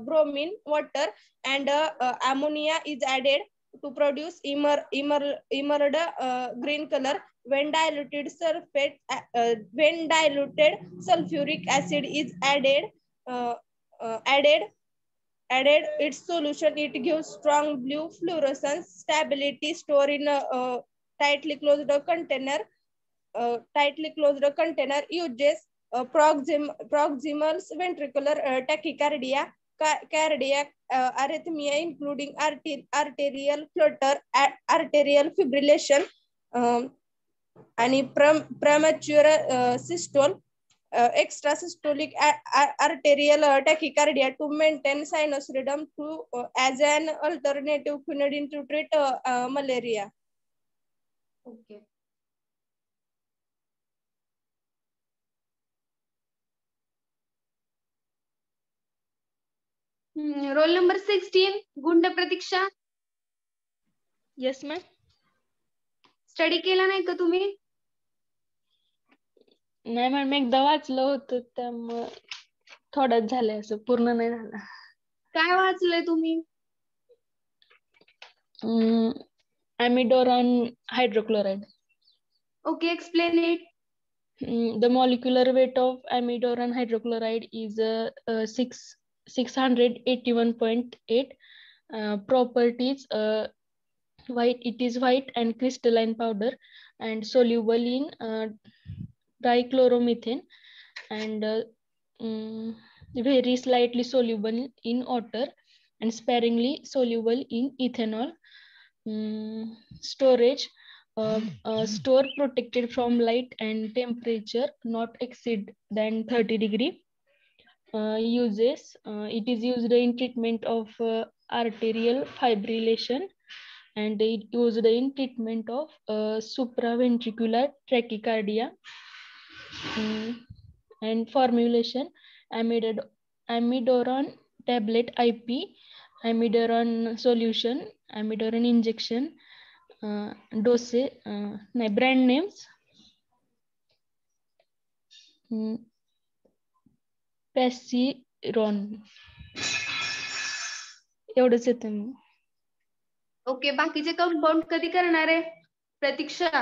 S7: bromine water and ammonia is added to produce emerald green color. When diluted sulfuric acid is added. Added its solution, it gives strong blue fluorescence. Stability store in a tightly closed container. Uses proximal ventricular tachycardia, cardiac arrhythmia including arterial flutter, arterial fibrillation, and premature systole. Extrasystolic arterial tachycardia to maintain sinus rhythm as an alternative quinidine to treat malaria.
S1: Okay. Roll number 16. गुंड प्रतीक्षा.
S7: Yes, ma'am.
S1: Study केला नाही का तुम्ही?
S5: नाही ma'am, एकदा वाचलं होतं त्यामुळे थोडंच झालंय, असं पूर्ण नाही झालं.
S1: काय वाचलंय तुम्ही?
S5: Amiodarone hydrochloride.
S1: Okay, explain it.
S5: The molecular weight of amiodarone hydrochloride is 681.8. Properties: white. It is white and crystalline powder and soluble in dichloromethane and very slightly soluble in water and sparingly soluble in ethanol. Storage: store protected from light and temperature not exceed than 30 degree. Uses: it is used in treatment of arterial fibrillation and it used in treatment of supraventricular tachycardia. And formulation: amiodarone tablet IP, amiodarone solution, amiodarone injection. Dose, brand names: Pacirone. एवढंच येतं मग.
S1: Okay, बाकीचे compound कधी करणार आहे प्रतीक्षा?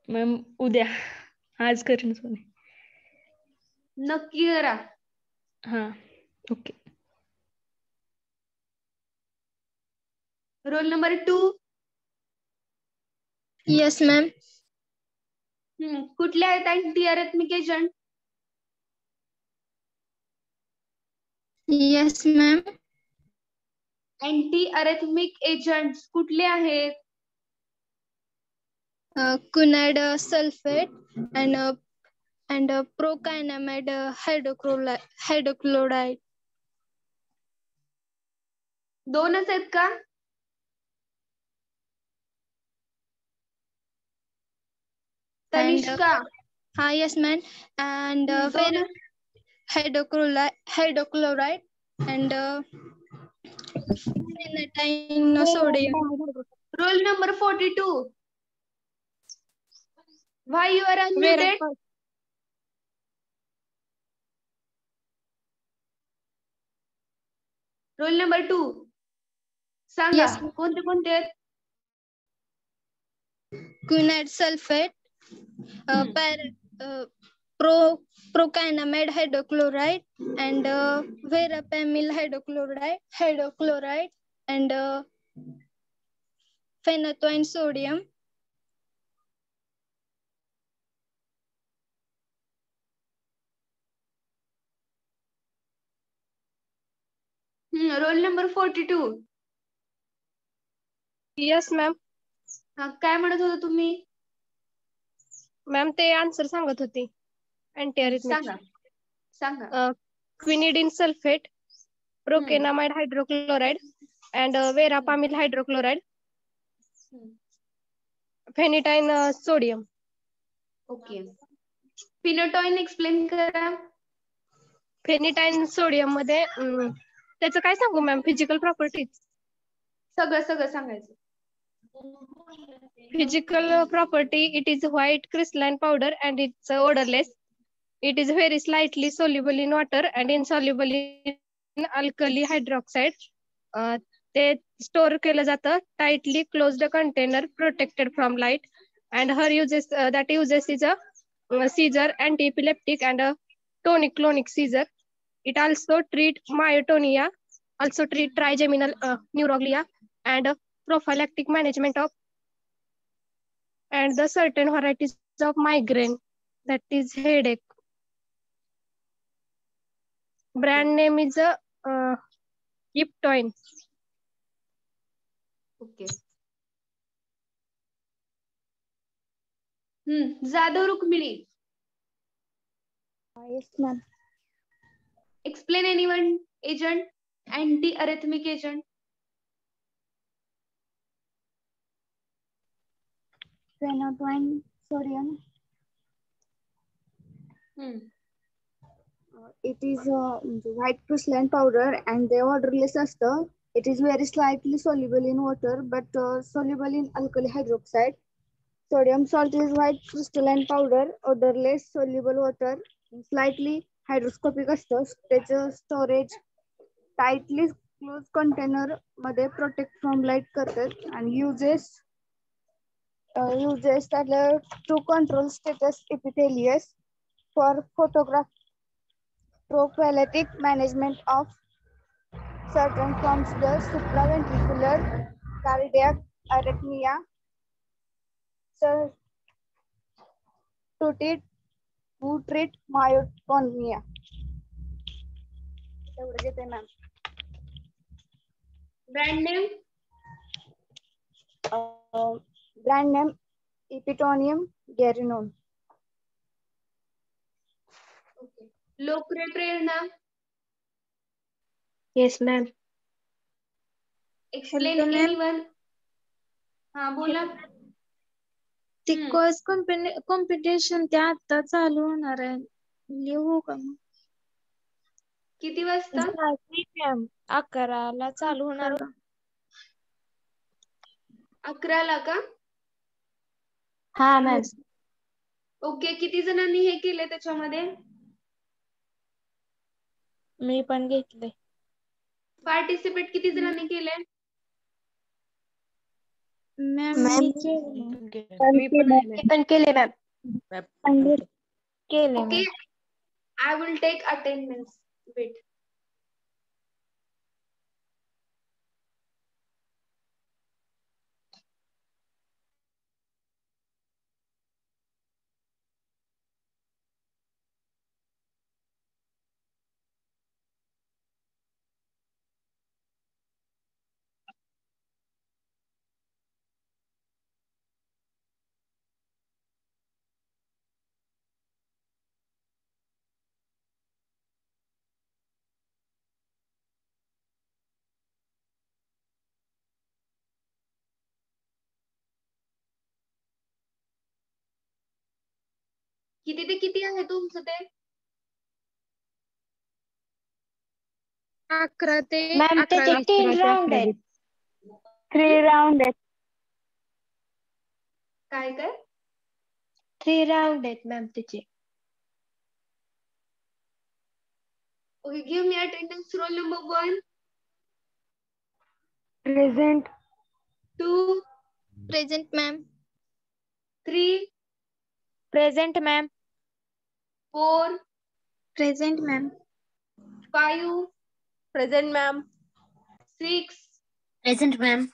S5: Ma'am उद्या, आज करेन सोने.
S1: नक्की करा.
S5: हा, okay.
S1: Roll number 2.
S3: Yes, ma'am.
S1: कुठले आहेत anti arrhythmic agent?
S3: Yes, ma'am.
S1: Anti arrhythmic agent कुठले आहेत?
S3: Cunard sulfate and procainamide hydrochloride.
S1: 2च आहेत का? तनिष्का.
S3: Yes, ma'am. And
S1: दोन.
S3: hydrochloride and phenylethyl sodium.
S1: Roll number 42. Why you are unmuted? Roll number 2. सांगा.
S3: Yes.
S1: कोणते कोणते आहेत?
S3: Cunard sulfate, procainamide hydrochloride and verapamil hydrochloride and phenylethyl sodium.
S1: Roll number 42.
S7: Yes ma'am.
S1: काय म्हणत होता तुम्ही?
S7: मॅम ते आन्सर सांगत होती. Anti arrhythmic.
S1: सांगा.
S7: Quinidine sulphate, procainamide hydrochloride and verapamil hydrochloride, phenylethyl sodium.
S1: Okay. Phenytoin explain करा.
S7: फेनिटाईन सोडियम मध्ये त्याचं काय सांगू मॅम? Physical properties.
S1: सगळं सांगायचं.
S7: Physical property, it is white crystalline powder and it's odorless. It is very slightly soluble in water and insoluble in alkali hydroxide. ते store केलं जातं tightly closed container protected from light and her uses that uses is a seizure, anti-epileptic and a tonic-clonic seizure. It also treat myotonia, also treat trigeminal neuralgia and prophylactic management of and the certain varieties of migraine, that is headache. Brand name is Iptoin.
S1: Okay. Jadhav Rukmini.
S4: Yes, ma'am.
S1: Explain anyone agent, anti arrhythmic agent.
S4: Phenylethyl sodium. It is a white crystalline powder and they odorless असतं. It is very slightly soluble in water but soluble in alkali hydroxide. Sodium salt is white crystalline powder, odorless, soluble water, slightly hydroscopic असतं. त्याचं storage tightly closed container मध्ये protect from light करतात and uses to control status epithelius for prophylactic management of certain forms of supraventricular cardiac arrhythmia, to treat myotonia.
S1: Brand name?
S4: Brand name Epitonium Gerinone.
S1: Okay. Lokare Prerna.
S7: Yes, ma'am.
S1: Explain
S3: Hello, ma'am.
S1: anyone. बोला.
S3: ती course competition त्या आता चालू होणार आहे. लिहू का मग?
S1: किती वाजता?
S3: 11ला चालू होणार.
S1: 11ला का?
S2: हा मॅम.
S1: ओके. किती जणांनी हे केले त्याच्यामध्ये?
S3: मी पण घेतले.
S1: पार्टिसिपेट किती जणांनी केले?
S3: मॅम
S7: मी पण केले मॅम.
S3: केले.
S1: Okay. I will take attendance. Wait. किती ते किती आहे तुमचं ते?
S3: 11 ते
S2: मॅम त्याचे
S3: 11.
S2: 3 राऊंड आहेत.
S4: 3 round आहेत.
S1: काय काय?
S2: 3 राऊंड आहेत मॅम त्याचे.
S1: Okay, give me attendance. Roll number 1,
S4: Present.
S1: 2,
S3: Present, ma'am.
S1: 3,
S3: Present, ma'am.
S1: 4,
S3: Present, ma'am.
S1: 5,
S7: Present, ma'am.
S1: 6,
S2: Present, ma'am.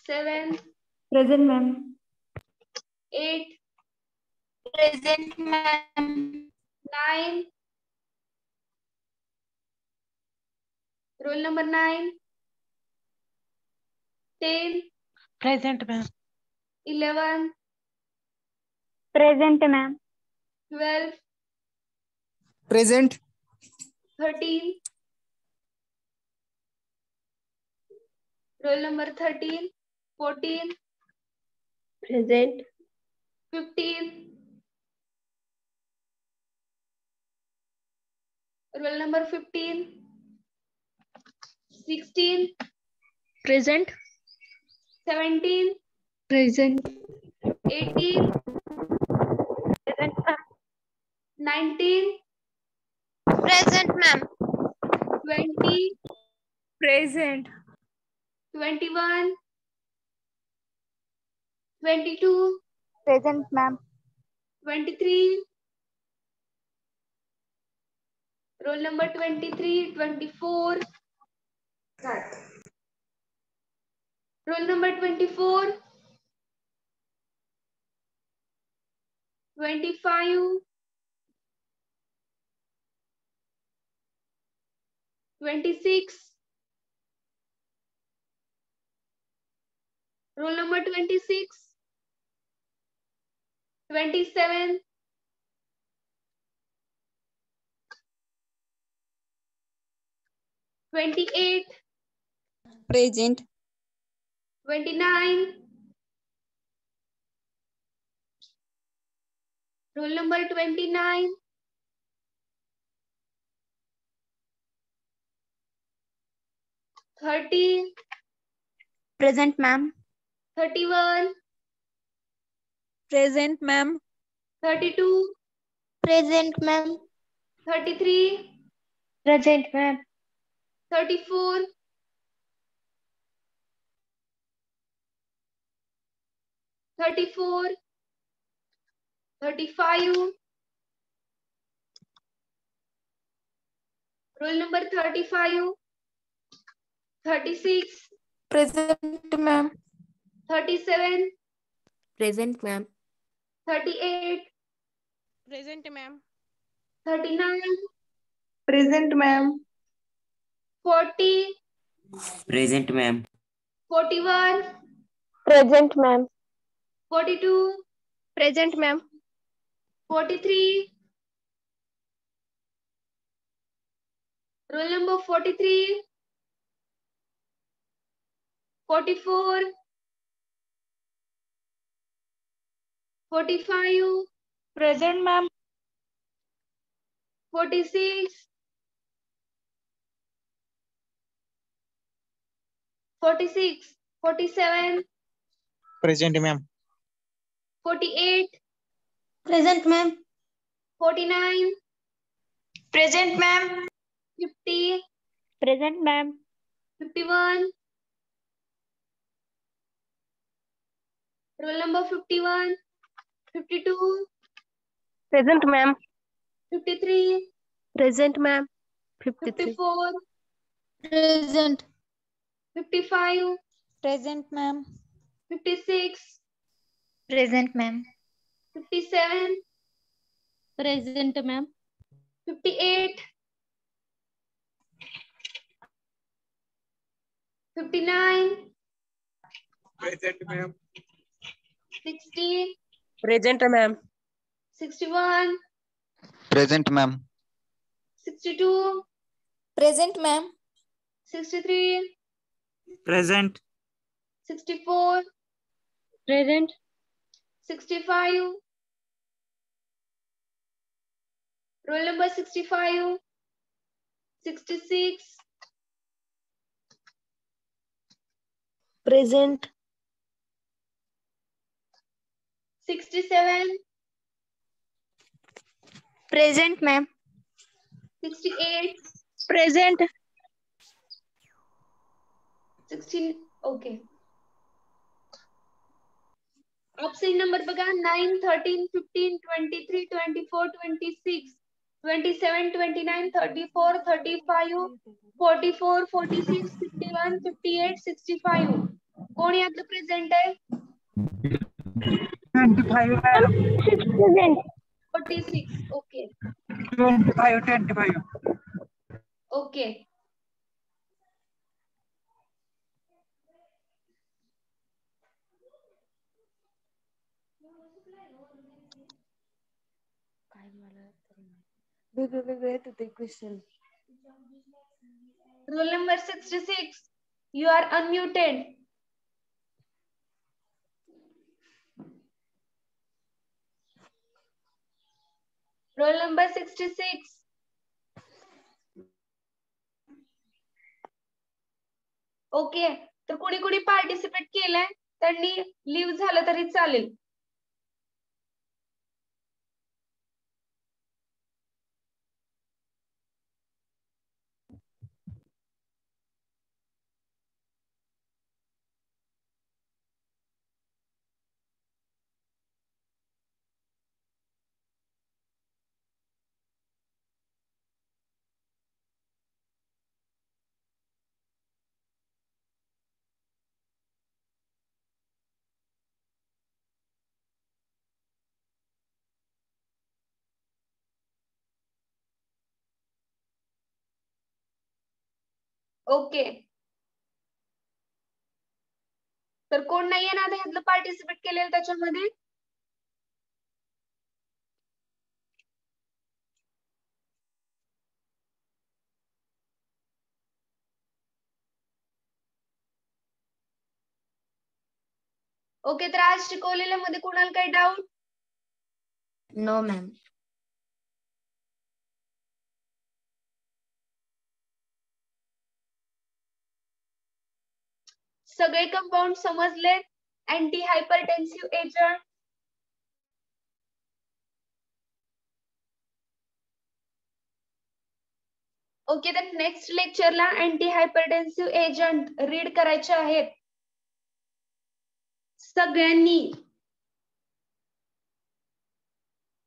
S1: 7,
S4: Present, ma'am.
S1: 8,
S2: Present, ma'am.
S1: 9. Roll number 9, 10,
S2: Present, ma'am.
S1: 11,
S4: Present, ma'am.
S1: 12,
S6: Present.
S1: 13. Roll number 13, 14,
S4: Present.
S1: 15. Roll number 15, 16,
S5: Present.
S1: 17,
S5: Present.
S1: 18, 19,
S3: Present, ma'am.
S1: 20,
S7: Present.
S1: 21, 22,
S4: Present, ma'am.
S1: 23. Roll number 23, 24. Roll number 24, 25, 26. Roll number 26, 27, 28,
S6: Present.
S1: 29. Roll number 29, 30,
S2: Present, ma'am.
S1: 31,
S7: Present, ma'am.
S1: 32,
S2: Present, ma'am.
S1: 33,
S2: Present, ma'am.
S1: 34, 34, 35. Roll number 35, 36,
S2: Present, ma'am.
S1: 37,
S2: Present, ma'am.
S1: 38,
S7: Present, ma'am.
S1: 39,
S7: Present, ma'am.
S1: 40,
S2: Present, ma'am.
S1: 41,
S4: Present, ma'am.
S1: 42,
S7: Present, ma'am.
S1: 43. Roll number 43, 44, 45,
S7: Present, ma'am.
S1: 46, 46, 47,
S6: Present, ma'am.
S1: 48,
S2: Present, ma'am.
S1: 49,
S2: Present, ma'am.
S1: 50,
S4: Present, ma'am.
S1: 51. Roll number 51, 52,
S4: Present, ma'am.
S1: 53,
S4: Present, ma'am.
S1: 54,
S2: Present.
S1: 55,
S2: Present, ma'am.
S1: 56,
S2: Present, ma'am.
S1: 57,
S2: Present, ma'am.
S1: 58, 59,
S6: Present, ma'am.
S1: 60,
S7: Present, ma'am.
S1: 61,
S6: Present, ma'am.
S1: 62,
S2: Present, ma'am.
S1: 63,
S6: Present.
S1: 64,
S2: Present.
S1: 65, Roll number 65, 66.
S3: Present.
S1: 67.
S2: Present, ma'am.
S1: 68.
S3: Present.
S1: 16. Okay. Absent number बघा 9, 13, 15, 23, 24, 26, 27, 29, 34, 35, 44, 46, 51, 58, 65. कोण यातलं present आहे?
S6: 25 madam.
S1: 46. Okay
S6: 25.
S1: Okay.
S3: वेगवेगळे होते question.
S1: Roll number 66. You are unmuted. Roll number 66. Okay, तर कोणी कोणी participate केलंय त्यांनी लिव्ह झालं तरी चालेल. ओके, तर कोण नाहीये ना आता ह्यातलं पार्टिसिपेट केलेलं त्याच्यामध्ये? ओके, तर आज शिकवलेल्या मध्ये कोणाला काही डाऊट?
S2: No, ma'am.
S1: सगळे कंपाऊंड समजले? अँटी हायपरटेन्सिव्ह एजंट, ओके, तर नेक्स्ट लेक्चरला अँटी हायपरटेन्सिव्ह एजंट रीड करायचे आहेत सगळ्यांनी.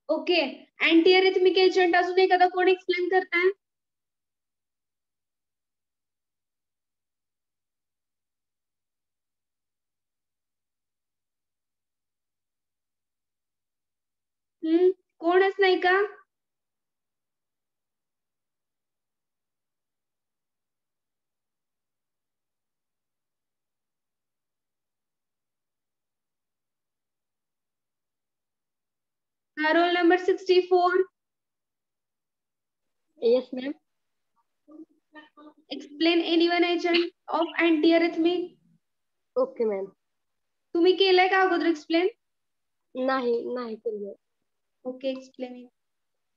S1: ओके, अँटी अरिथमिक एजंट अजून एखादा कोण एक्सप्लेन करताय? कोणच नाही का? Roll number 64.
S5: Yes, ma'am.
S1: Explain any one agent of antiarrhythmic.
S5: Okay, ma'am.
S1: तुम्ही केलंय का अगोदर एक्सप्लेन?
S5: नाही केलं.
S1: Okay, explain.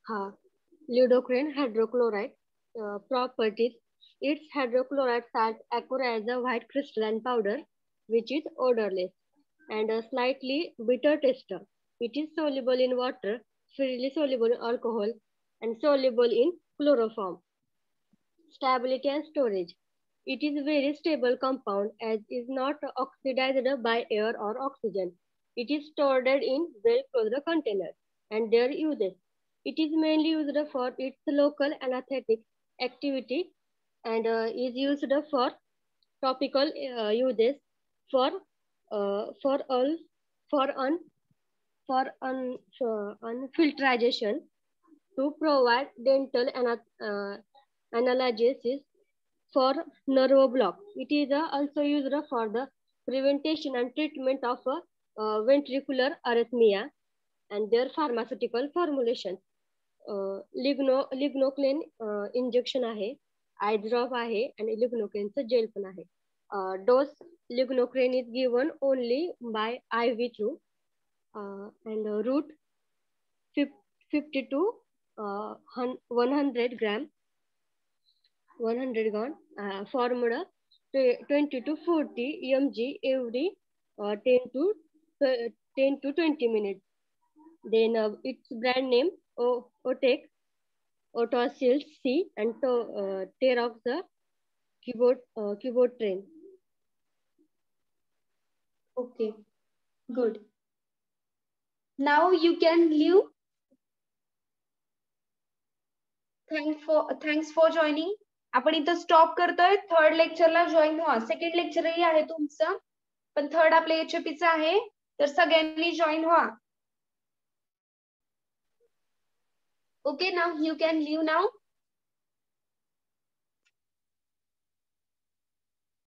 S5: हा, lidocaine hydrochloride properties. Its hydrochloride salt occur as a white crystalline powder, which is odorless and a slightly bitter taste. It is soluble in water, freely soluble in alcohol, and soluble in chloroform. Stability and storage. It is a very stable compound as is not oxidized by air or oxygen. It is stored in well-closed containers and their uses. It is mainly used for its local anesthetic activity and is used for topical uses for unfiltration to provide dental analgesis for nerve block. It is also used for the prevention and treatment of ventricular arrhythmia and their pharmaceutical formulations. Lignocaine injection आहे, eye drop आहे आणि लिग्नोक्लेनचं gel पण आहे. Dose lignocaine is given only by IV through and route 50 to
S8: 100 gram, 100 gram formed 20 to 40 mg every 10 to 20 minutes. Then its brand name Otec, Otacil C, and tear off the keyboard train.
S1: Okay, good. Now you can leave. Thanks for joining. आपण इथं stop करतोय. Third लेक्चरला join व्हा. Second लेक्चरही आहे तुमचं, पण third आपलं HOP चं आहे, तर सगळ्यांनी जॉईन व्हा. Okay, now you can leave now.